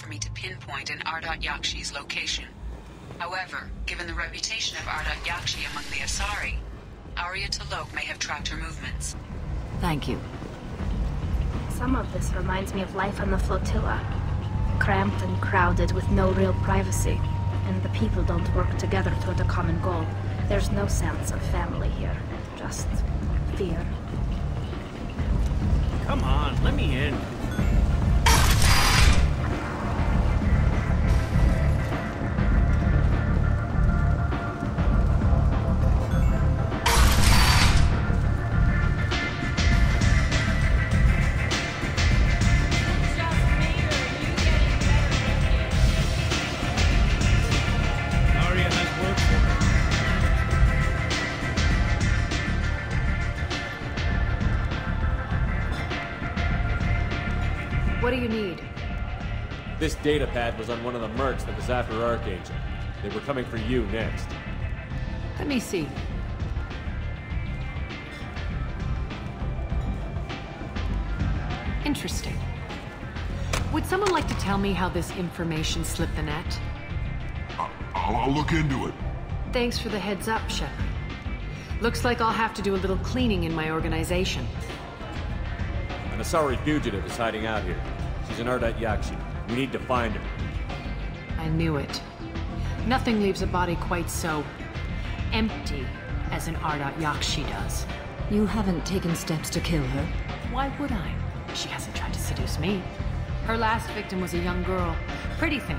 for me to pinpoint an Ardat-Yakshi's location. However, given the reputation of Ardat-Yakshi among the Asari, Arya T'Loak may have tracked her movements. Thank you. Some of this reminds me of life on the flotilla. Cramped and crowded with no real privacy. And the people don't work together toward a common goal. There's no sense of family here. Just fear. Come on, let me in. What do you need? This data pad was on one of the mercs that was after Archangel. They were coming for you next. Let me see. Interesting. Would someone like to tell me how this information slipped the net? I'll look into it. Thanks for the heads up, Shepard. Looks like I'll have to do a little cleaning in my organization. An Asari fugitive is hiding out here. She's an Ardat-Yakshi. We need to find her. I knew it. Nothing leaves a body quite so empty as an Ardat-Yakshi does. You haven't taken steps to kill her? Why would I? She hasn't tried to seduce me. Her last victim was a young girl. Pretty thin.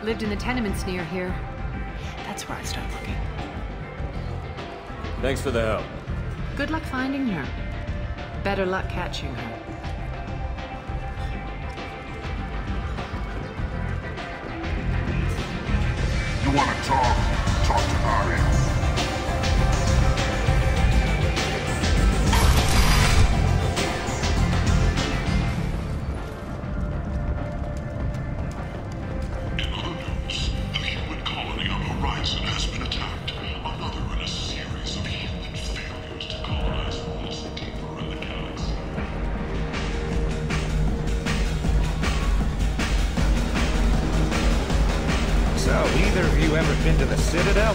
Lived in the tenements near here. That's where I start looking. Thanks for the help. Good luck finding her. Better luck catching her. You want to talk? Talk to Arya. In other news, the human colony on Horizon has been attacked. Another in a series of human failures to colonize worlds deeper in the galaxy. So, either of you ever been to the Citadel?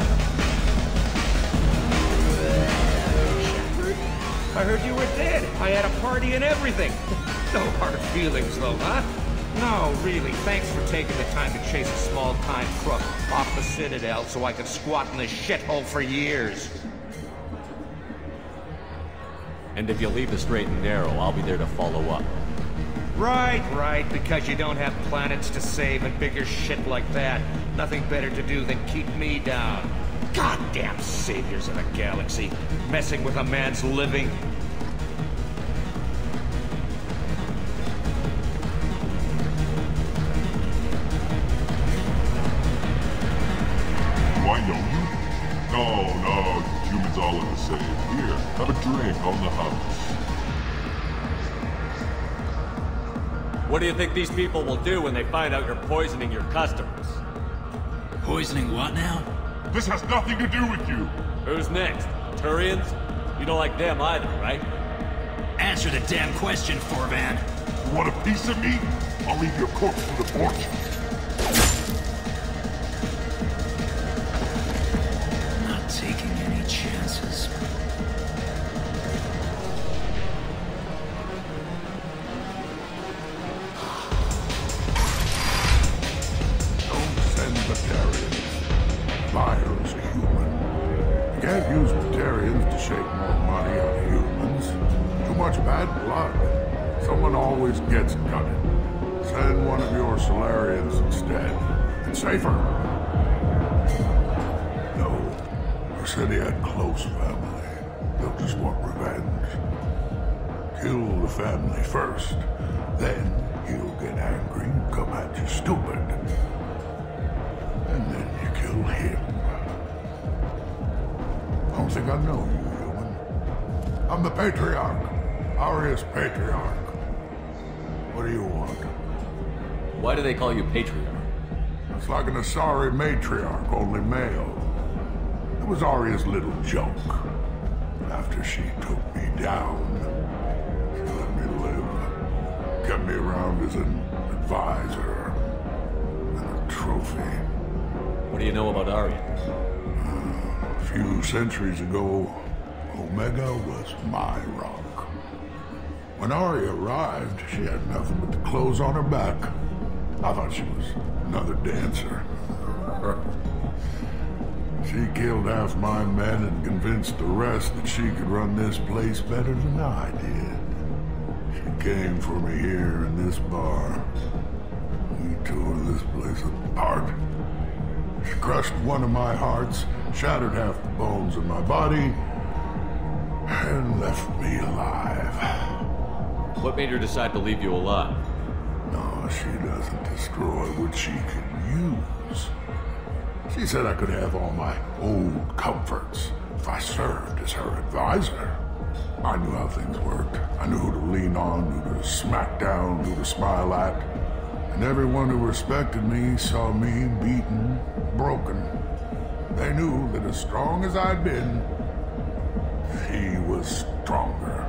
Shepard? I heard you were dead. I had a party and everything. No hard feelings, though, huh? No, really, thanks for taking the time to chase a small-time crook off the Citadel so I could squat in this shithole for years. And if you leave the straight and narrow, I'll be there to follow up. Right, because you don't have planets to save and bigger shit like that. Nothing better to do than keep me down. Goddamn saviors of the galaxy, messing with a man's living. Do I know you? No, humans all are the same. Here, have a drink on the house. What do you think these people will do when they find out you're poisoning your customers? Poisoning what now? This has nothing to do with you. Who's next? Turians? You don't like them either, right? Answer the damn question, Forvan. You want a piece of me? I'll leave your corpse for the porch. Not taking any chances. Bio's a human. You can't use Batarians to shake more money out of humans. Too much bad blood. Someone always gets gutted. Send one of your Solarians instead. It's safer. No. Arsenio had close family. They'll just want revenge. Kill the family first. Then he'll get angry and come at you stupid. And then you kill him. I don't think I know you, human. I'm the Patriarch. Arya's Patriarch. What do you want? Why do they call you Patriarch? It's like an Asari matriarch, only male. It was Arya's little joke. After she took me down, she let me live. Kept me around as an advisor. trophy. What do you know about Arya? A few centuries ago, Omega was my rock. When Arya arrived, she had nothing but the clothes on her back. I thought she was another dancer. She killed half my men and convinced the rest that she could run this place better than I did. She came for me here in this bar. We tore this place apart. She crushed one of my hearts, shattered half the bones in my body, and left me alive. What made her decide to leave you alive? No, she doesn't destroy what she can use. She said I could have all my old comforts if I served as her advisor. I knew how things worked. I knew who to lean on, who to smack down, who to smile at. And everyone who respected me saw me beaten, broken. They knew that as strong as I'd been, she was stronger.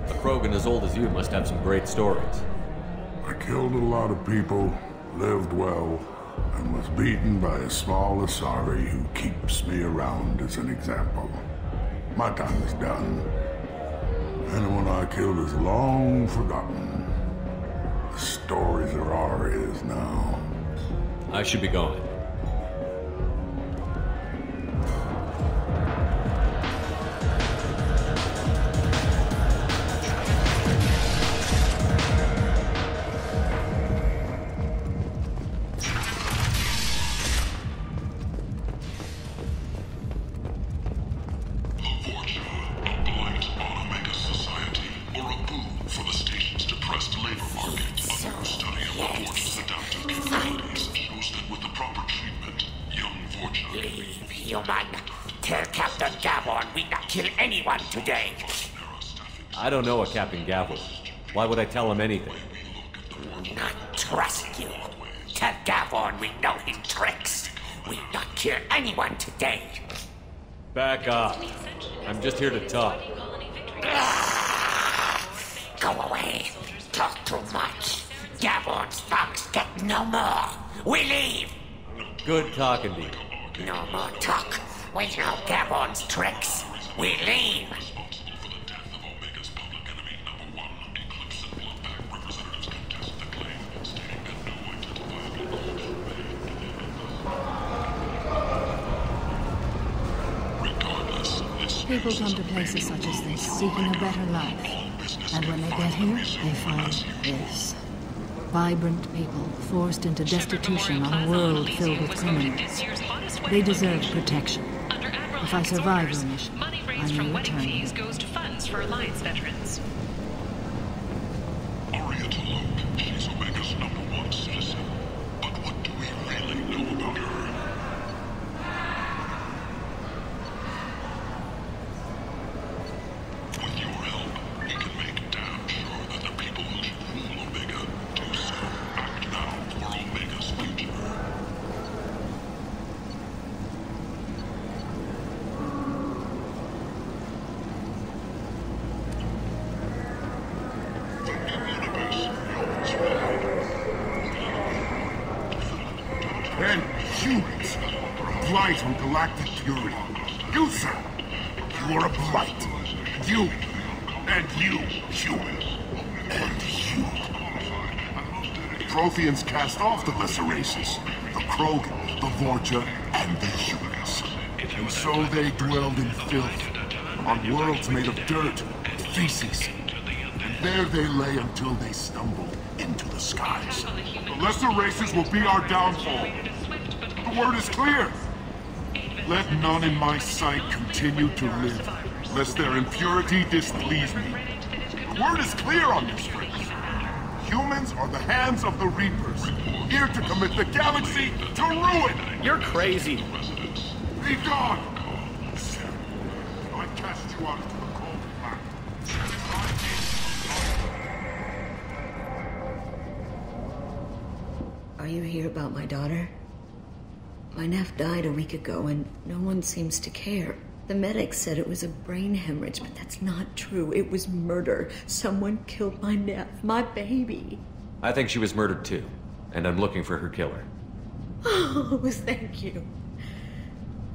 A Krogan as old as you must have some great stories. I killed a lot of people, lived well, and was beaten by a small Asari who keeps me around as an example. My time is done. Anyone I killed is long forgotten. The stories of Arya's now. I should be going. Today. I don't know a Captain Gavel. Why would I tell him anything? Not trust you. Tell Gavon we know his tricks. We'll not kill anyone today. Back up. I'm just here to talk. Go away. Talk too much. Gavon's thugs get no more. We leave. Good talking to you. No more talk. We know Gavon's tricks. We leave! People come to places such as this, seeking a better life. And when they get here, they find this. Vibrant people, forced into destitution on a world filled with criminals. They deserve protection. If I survive the mission, I may return here. Goes to funds for Alliance veterans. Arya to Luke. She's Omega's #1 citizen. But what do we really know about her? With your help, we can make damn sure that the people who should rule Omega do so. Act now for Omega's future. Humans, blight on galactic purity. You, sir, you are a blight. You, and you, humans, and you. Protheans cast off the lesser races, the Krogan, the Vorcha, and the humans. And so they dwelled in filth, on worlds made of dirt, feces. And there they lay until they stumbled into the skies. The lesser races will be our downfall. The word is clear. Let none in my sight continue to live, lest their impurity displease me. The word is clear on this race. Humans are the hands of the Reapers, here to commit the galaxy to ruin. You're crazy. Be gone! I cast you out into the cold black. Are you here about my daughter? My nephew died a week ago and no one seems to care. The medics said it was a brain hemorrhage, but that's not true. It was murder. Someone killed my nephew, my baby. I think she was murdered too, and I'm looking for her killer. Oh, thank you.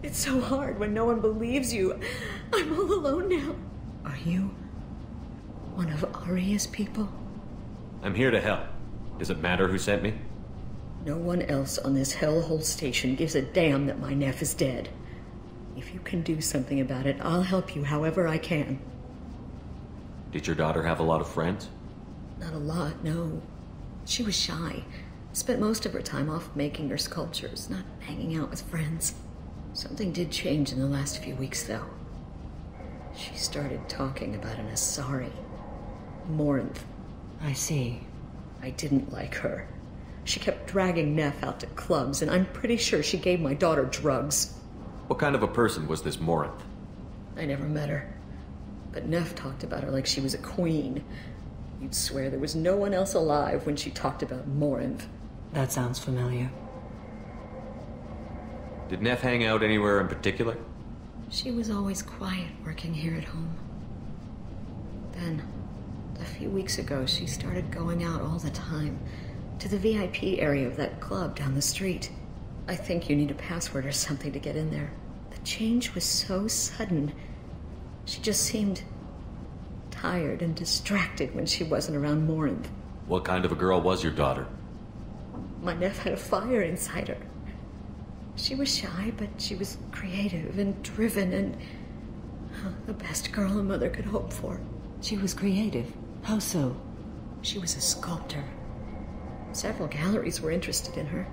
It's so hard when no one believes you. I'm all alone now. Are you one of Aria's people? I'm here to help. Does it matter who sent me? No one else on this hellhole station gives a damn that my nephew is dead. If you can do something about it, I'll help you however I can. Did your daughter have a lot of friends? Not a lot, no. She was shy. Spent most of her time off making her sculptures, not hanging out with friends. Something did change in the last few weeks, though. She started talking about an Asari. Morinth. I see. I didn't like her. She kept dragging Neff out to clubs, and I'm pretty sure she gave my daughter drugs. What kind of a person was this Morinth? I never met her. But Neff talked about her like she was a queen. You'd swear there was no one else alive when she talked about Morinth. That sounds familiar. Did Neff hang out anywhere in particular? She was always quiet working here at home. Then, a few weeks ago, she started going out all the time to the VIP area of that club down the street. I think you need a password or something to get in there. The change was so sudden. She just seemed tired and distracted when she wasn't around Morinth. What kind of a girl was your daughter? My nephew had a fire inside her. She was shy, but she was creative and driven and the best girl a mother could hope for. She was creative? How so? She was a sculptor. Several galleries were interested in her.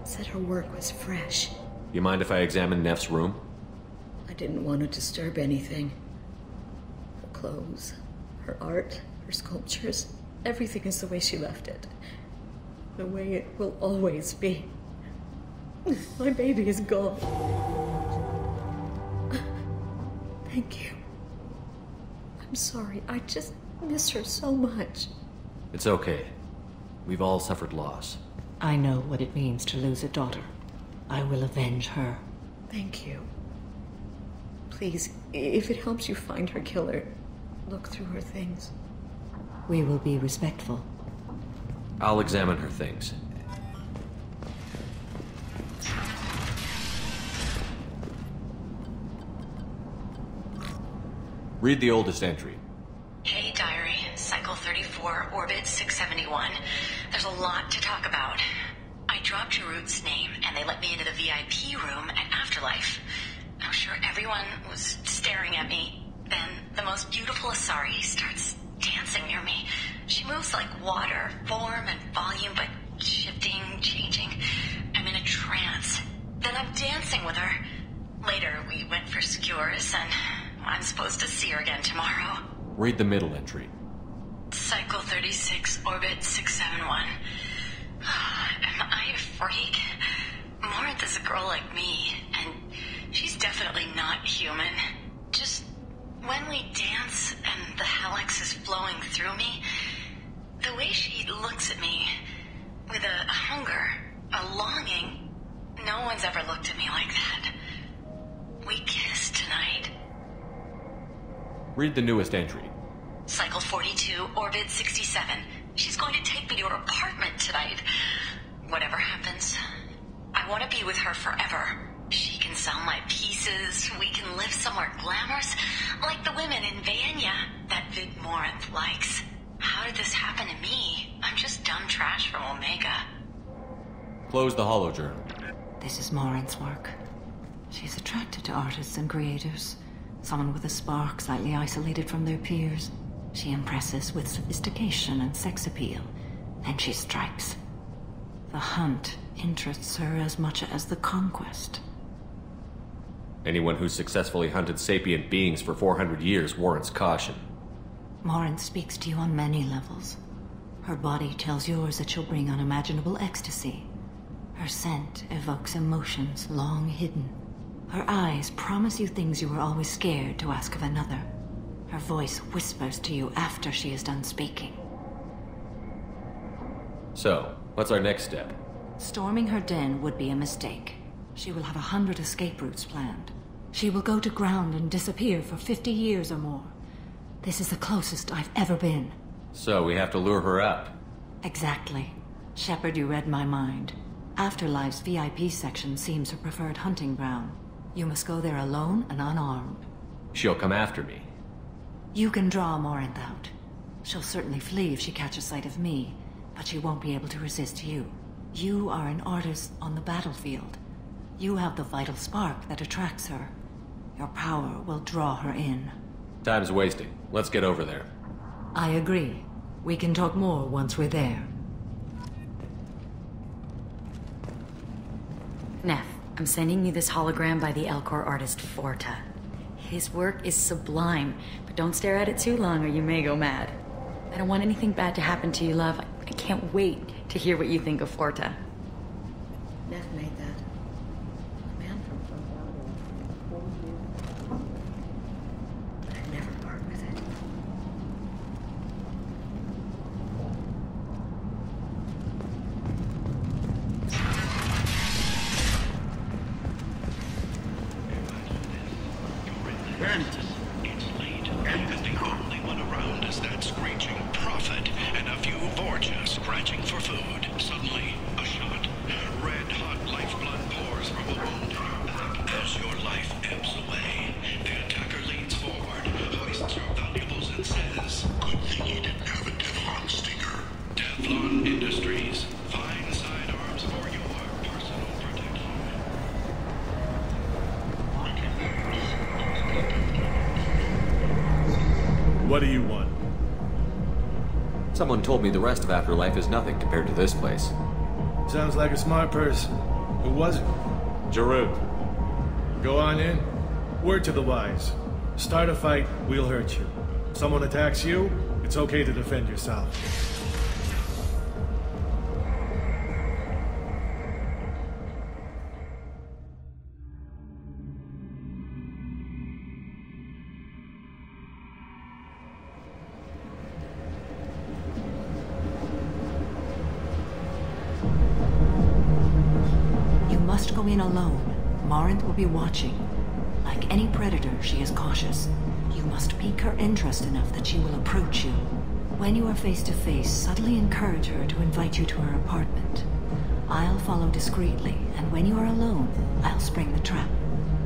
Said her work was fresh. You mind if I examine Neff's room? I didn't want to disturb anything. Her clothes, her art, her sculptures, everything is the way she left it. The way it will always be. My baby is gone. Thank you. I'm sorry. I just miss her so much. It's okay. We've all suffered loss. I know what it means to lose a daughter. I will avenge her. Thank you. Please, if it helps you find her killer, look through her things. We will be respectful. I'll examine her things. Read the oldest entry. Hey, Diary. Cycle 34, Orbit 671. There's a lot to talk about. I dropped Jarut's name, and they let me into the VIP room at Afterlife. I'm sure everyone was staring at me. Then the most beautiful Asari starts dancing near me. She moves like water, form and volume, but shifting, changing. I'm in a trance. Then I'm dancing with her. Later, we went for skewers, and I'm supposed to see her again tomorrow. Read the middle entry. Cycle 36, Orbit 671. Am I a freak? Morinth is a girl like me, and she's definitely not human. Just when we dance and the helix is flowing through me, the way she looks at me with a hunger, a longing, no one's ever looked at me like that. We kissed tonight. Read the newest entry. Cycle 42, Orbit 67. She's going to take me to her apartment tonight. Whatever happens, I want to be with her forever. She can sell my pieces. We can live somewhere glamorous, like the women in Vanya that Vid Morinth likes. How did this happen to me? I'm just dumb trash from Omega. Close the holo journal. This is Morinth's work. She's attracted to artists and creators. Someone with a spark, slightly isolated from their peers. She impresses with sophistication and sex appeal. Then she strikes. The hunt interests her as much as the conquest. Anyone who's successfully hunted sapient beings for 400 years warrants caution. Morinth speaks to you on many levels. Her body tells yours that she'll bring unimaginable ecstasy. Her scent evokes emotions long hidden. Her eyes promise you things you were always scared to ask of another. Her voice whispers to you after she is done speaking. So, what's our next step? Storming her den would be a mistake. She will have 100 escape routes planned. She will go to ground and disappear for 50 years or more. This is the closest I've ever been. So we have to lure her out. Exactly. Shepard, you read my mind. Afterlife's VIP section seems her preferred hunting ground. You must go there alone and unarmed. She'll come after me. You can draw Morinth out. She'll certainly flee if she catches sight of me, but she won't be able to resist you. You are an artist on the battlefield. You have the vital spark that attracts her. Your power will draw her in. Time's wasting. Let's get over there. I agree. We can talk more once we're there. Neff, I'm sending you this hologram by the Elcor artist Forta. His work is sublime, but don't stare at it too long or you may go mad. I don't want anything bad to happen to you, love. I can't wait to hear what you think of Forta. Neff made that. A man from but I'd never part with it. It's late, and the only one around is that screeching prophet and a few Vorjas scratching for food. Suddenly, a shot. Red-hot lifeblood pours from a wound in your back. As your life ebbs away, the attacker leans forward, hoists your valuables, and says, "Good thing you didn't have a Teflon stinger." Teflon Industries. Fine sidearms for your personal protection. What do you want? Someone told me the rest of Afterlife is nothing compared to this place. Sounds like a smart person. Who was it? Jarut. Go on in. Word to the wise. Start a fight, we'll hurt you. Someone attacks you, it's okay to defend yourself. Must go in alone. Morinth will be watching. Like any predator, she is cautious. You must pique her interest enough that she will approach you. When you are face to face, subtly encourage her to invite you to her apartment. I'll follow discreetly, and when you are alone, I'll spring the trap.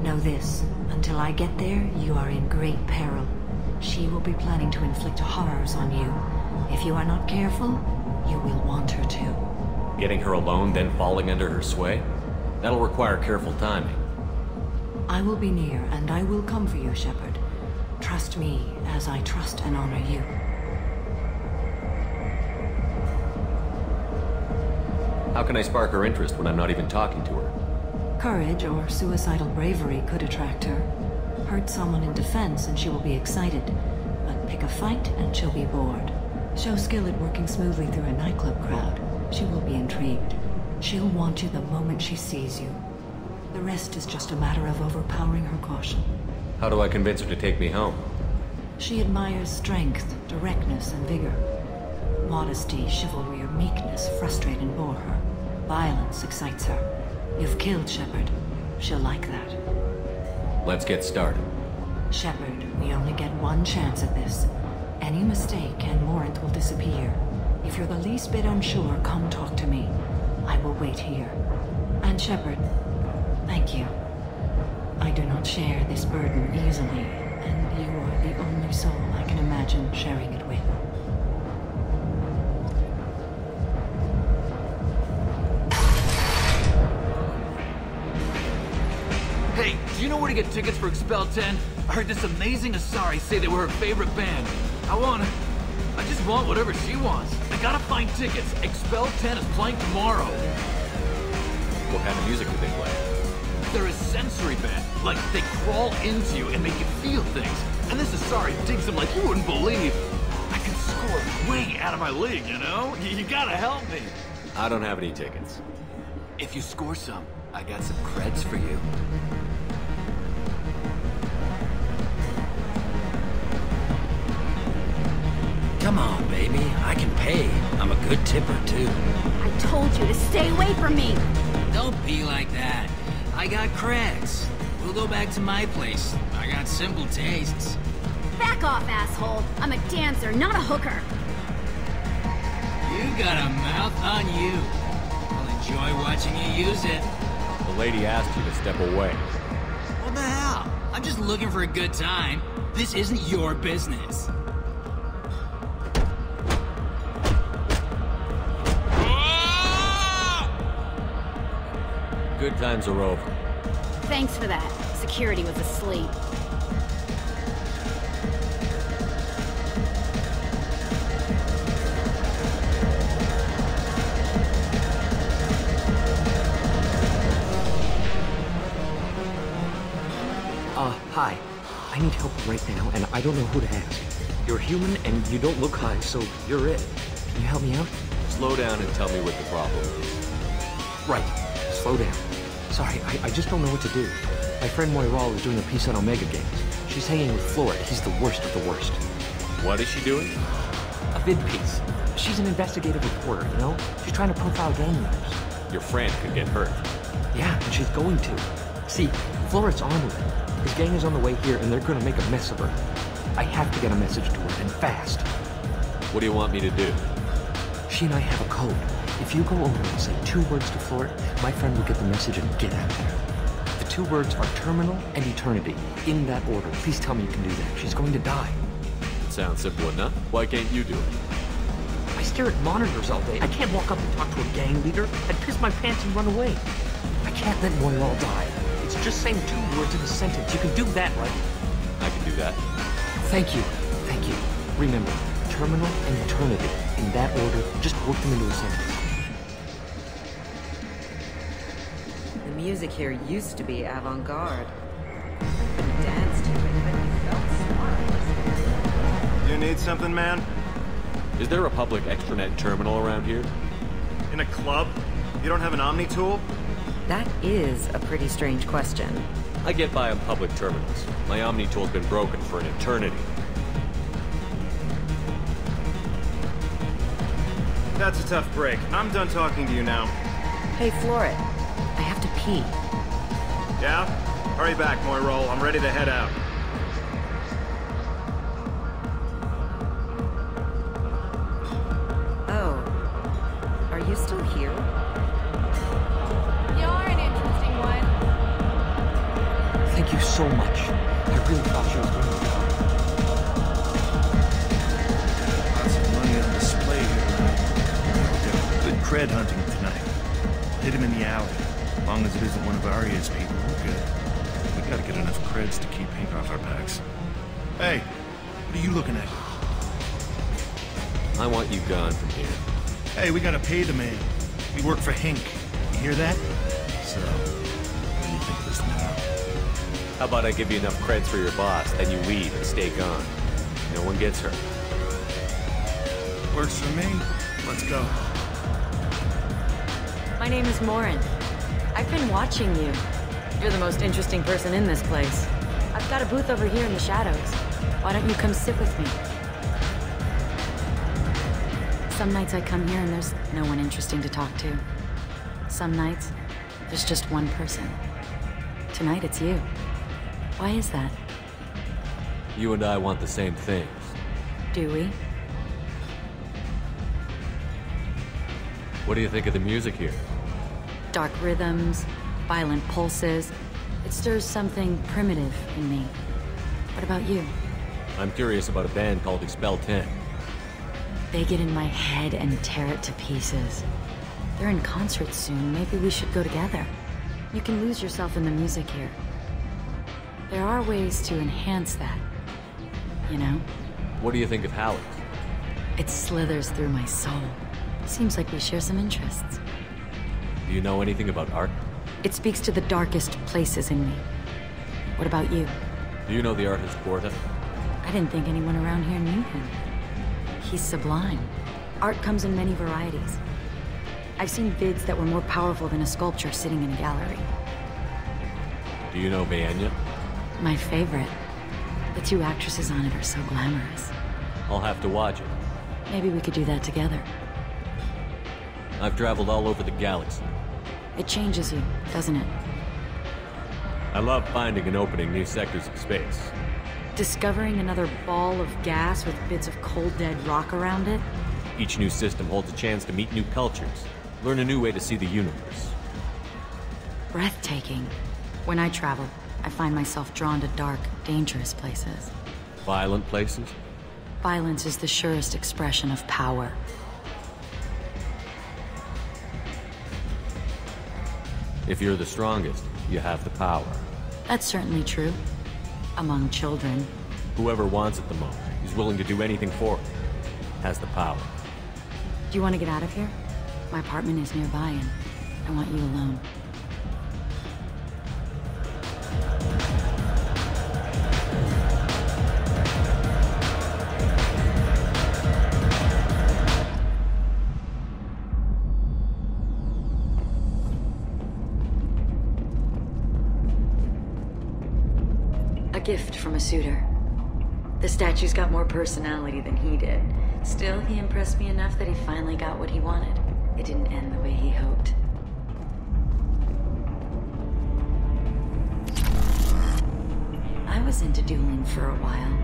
Know this, until I get there, you are in great peril. She will be planning to inflict horrors on you. If you are not careful, you will want her to. Getting her alone, then falling under her sway? That'll require careful timing. I will be near, and I will come for you, Shepard. Trust me, as I trust and honor you. How can I spark her interest when I'm not even talking to her? Courage or suicidal bravery could attract her. Hurt someone in defense and she will be excited. But pick a fight and she'll be bored. Show skill at working smoothly through a nightclub crowd. She will be intrigued. She'll want you the moment she sees you. The rest is just a matter of overpowering her caution. How do I convince her to take me home? She admires strength, directness, and vigor. Modesty, chivalry, or meekness frustrate and bore her. Violence excites her. You've killed Shepard. She'll like that. Let's get started. Shepard, we only get one chance at this. Any mistake and Morinth will disappear. If you're the least bit unsure, come talk to me. I will wait here. And Shepard, thank you. I do not share this burden easily, and you are the only soul I can imagine sharing it with. Hey, do you know where to get tickets for Expel 10? I heard this amazing Asari say they were her favorite band. I just want whatever she wants. I gotta find tickets. Expel 10 is playing tomorrow. What kind of music do they play? They're a sensory band. Like, they crawl into you and make you feel things. And this Asari digs them like you wouldn't believe. I can score way out of my league, you know? You gotta help me. I don't have any tickets. If you score some, I got some creds for you. Come on, baby. I can pay. I'm a good tipper, too. I told you to stay away from me! Don't be like that. I got creds. We'll go back to my place. I got simple tastes. Back off, asshole! I'm a dancer, not a hooker! You got a mouth on you. Well, Enjoy watching you use it. The lady asked you to step away. What the hell? I'm just looking for a good time. This isn't your business. Good times are over. Thanks for that. Security was asleep. Hi. I need help right now, and I don't know who to ask. You're human, and you don't look high, so you're it. Can you help me out? Slow down and tell me what the problem is. Right. Slow down. Sorry, I just don't know what to do. My friend Moiral is doing a piece on Omega Games. She's hanging with Florid. He's the worst of the worst. What is she doing? A vid piece. She's an investigative reporter, you know? She's trying to profile gang members. Your friend could get hurt. Yeah, and she's going to. See, Florid's on with it. His gang is on the way here, and they're gonna make a mess of her. I have to get a message to her, and fast. What do you want me to do? She and I have a code. If you go over and say 2 words to Florid, my friend will get the message and get out of there. The 2 words are terminal and eternity, in that order. Please tell me you can do that. She's going to die. It sounds simple enough. Why can't you do it? I stare at monitors all day. I can't walk up and talk to a gang leader. I'd piss my pants and run away. I can't let Moiral die. It's just saying 2 words in a sentence. You can do that, right? I can do that. Thank you. Thank you. Remember, terminal and eternity. In that order, just work them into a sentence. The music here used to be avant-garde. We danced to it, but we felt smart. You need something, man? Is there a public extranet terminal around here? In a club? You don't have an Omni tool? That is a pretty strange question. I get by on public terminals. My Omni tool's been broken for an eternity. That's a tough break. I'm done talking to you now. Hey, Florid. I have to pee. Yeah? Hurry back, Moiral. I'm ready to head out. Oh. Are you still here? You're an interesting one. Thank you so much. I really thought she was going to die. Lots of money on display here tonight. Good cred hunting tonight. Hit him in the alley. As long as it isn't one of Arya's people, we're good. We gotta get enough creds to keep ink off our backs. Hey, what are you looking at? I want you gone from here. Hey, we gotta pay the man. We work for Hink. You hear that? So, what do you think of this now? How about I give you enough creds for your boss, then you leave and stay gone. No one gets hurt. Works for me. Let's go. My name is Morin. I've been watching you. You're the most interesting person in this place. I've got a booth over here in the shadows. Why don't you come sit with me? Some nights I come here and there's no one interesting to talk to. Some nights, there's just one person. Tonight it's you. Why is that? You and I want the same things. Do we? What do you think of the music here? Dark rhythms, violent pulses. It stirs something primitive in me. What about you? I'm curious about a band called Expel 10. They get in my head and tear it to pieces. They're in concert soon. Maybe we should go together. You can lose yourself in the music here. There are ways to enhance that, you know? What do you think of Halleck? It slithers through my soul. Seems like we share some interests. Do you know anything about art? It speaks to the darkest places in me. What about you? Do you know the artist Porta? I didn't think anyone around here knew him. He's sublime. Art comes in many varieties. I've seen vids that were more powerful than a sculpture sitting in a gallery. Do you know Vaenya? My favorite. The 2 actresses on it are so glamorous. I'll have to watch it. Maybe we could do that together. I've traveled all over the galaxy. It changes you, doesn't it? I love finding and opening new sectors of space. Discovering another ball of gas with bits of cold dead rock around it? Each new system holds a chance to meet new cultures. Learn a new way to see the universe. Breathtaking. When I travel, I find myself drawn to dark, dangerous places. Violent places? Violence is the surest expression of power. If you're the strongest, you have the power. That's certainly true. Among children. Whoever wants it the most, is willing to do anything for it, has the power. Do you want to get out of here? My apartment is nearby and I want you alone. A gift from a suitor. The statue's got more personality than he did. Still, he impressed me enough that he finally got what he wanted. It didn't end the way he hoped. I was into dueling for a while.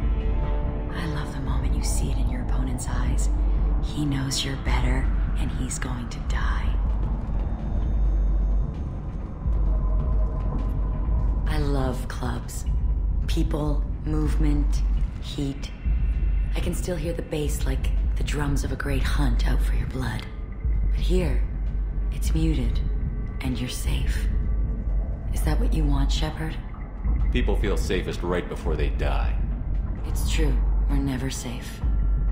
I love the moment you see it in your opponent's eyes. He knows you're better, and he's going to die. I love clubs. People, movement, heat. I can still hear the bass like the drums of a great hunt out for your blood. But here, it's muted, and you're safe. Is that what you want, Shepard? People feel safest right before they die. It's true. We're never safe.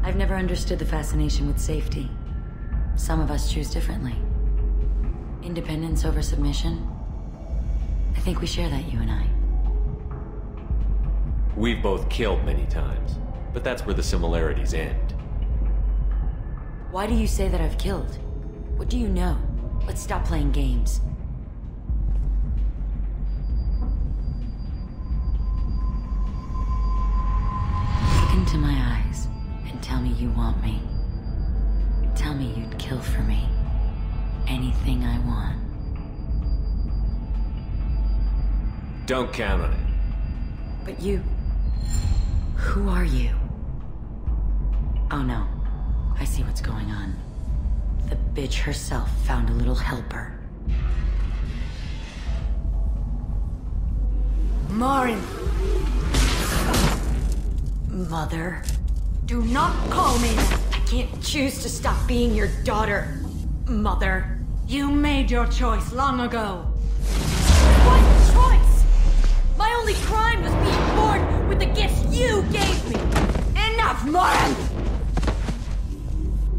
I've never understood the fascination with safety. Some of us choose differently. Independence over submission? I think we share that, you and I. We've both killed many times, but that's where the similarities end. Why do you say that I've killed? What do you know? Let's stop playing games. Look into my eyes and tell me you want me. Tell me you'd kill for me. Anything I want. Don't count on it. But you... Who are you? Oh no. I see what's going on. The bitch herself found a little helper. Marin! Mother. Do not call me that! I can't choose to stop being your daughter. Mother. You made your choice long ago. What choice? My only crime was being born with the gifts you gave me. Enough, Marin!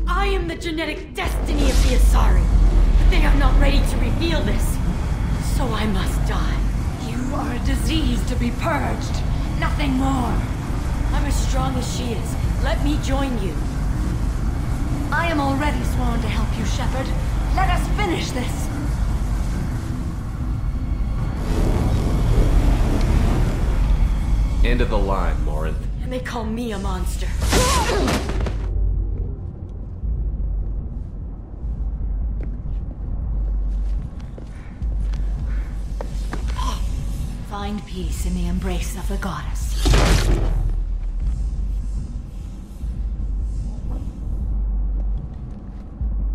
I am the genetic destiny of the Asari, but they are not ready to reveal this. So I must die. You are a disease to be purged. Nothing more. I'm as strong as she is. Let me join you. I am already sworn to help you, Shepard. Let us finish this. End of the line, Morinth. And they call me a monster. Find peace in the embrace of the goddess.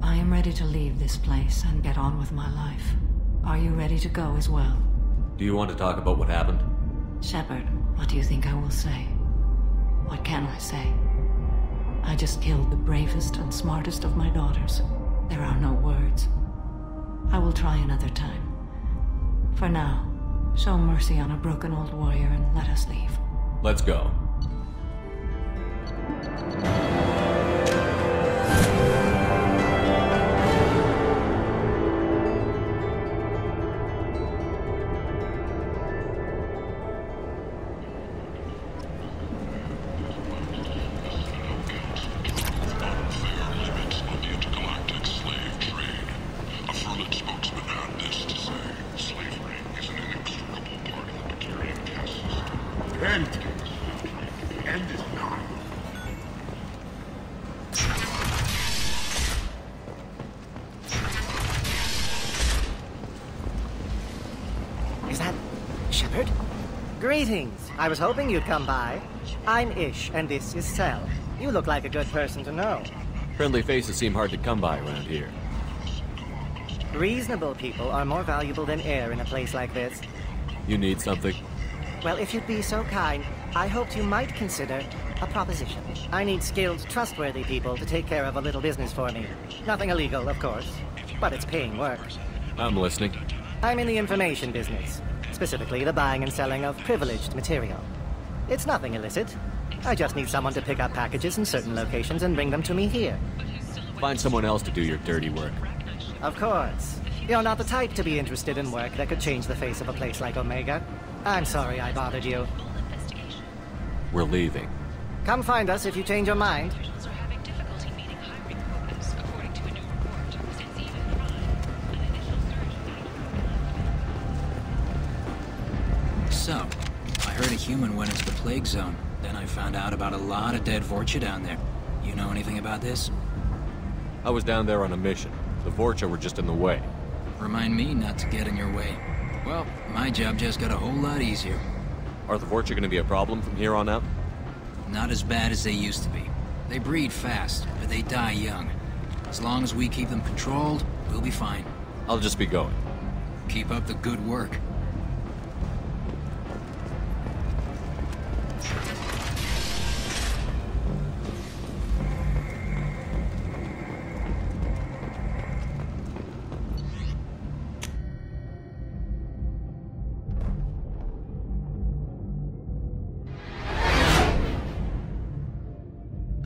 I am ready to leave this place and get on with my life. Are you ready to go as well? Do you want to talk about what happened? Shepard, what do you think I will say? What can I say? I just killed the bravest and smartest of my daughters. There are no words. I will try another time. For now, show mercy on a broken old warrior and let us leave. Let's go. Is that Shepard? Greetings. I was hoping you'd come by. I'm Ish, and this is Sel. You look like a good person to know. Friendly faces seem hard to come by around here. Reasonable people are more valuable than air in a place like this. You need something? Well, if you'd be so kind, I hoped you might consider a proposition. I need skilled, trustworthy people to take care of a little business for me. Nothing illegal, of course, but it's paying work. I'm listening. I'm in the information business, specifically the buying and selling of privileged material. It's nothing illicit. I just need someone to pick up packages in certain locations and bring them to me here. Find someone else to do your dirty work. Of course. You're not the type to be interested in work that could change the face of a place like Omega. I'm sorry I bothered you. We're leaving. Come find us if you change your mind. So, I heard a human went into the plague zone. Then I found out about a lot of dead Vorcha down there. You know anything about this? I was down there on a mission. The Vorcha were just in the way. Remind me not to get in your way. Well, my job just got a whole lot easier. Are the Vorcha gonna be a problem from here on out? Not as bad as they used to be. They breed fast, but they die young. As long as we keep them controlled, we'll be fine. I'll just be going. Keep up the good work.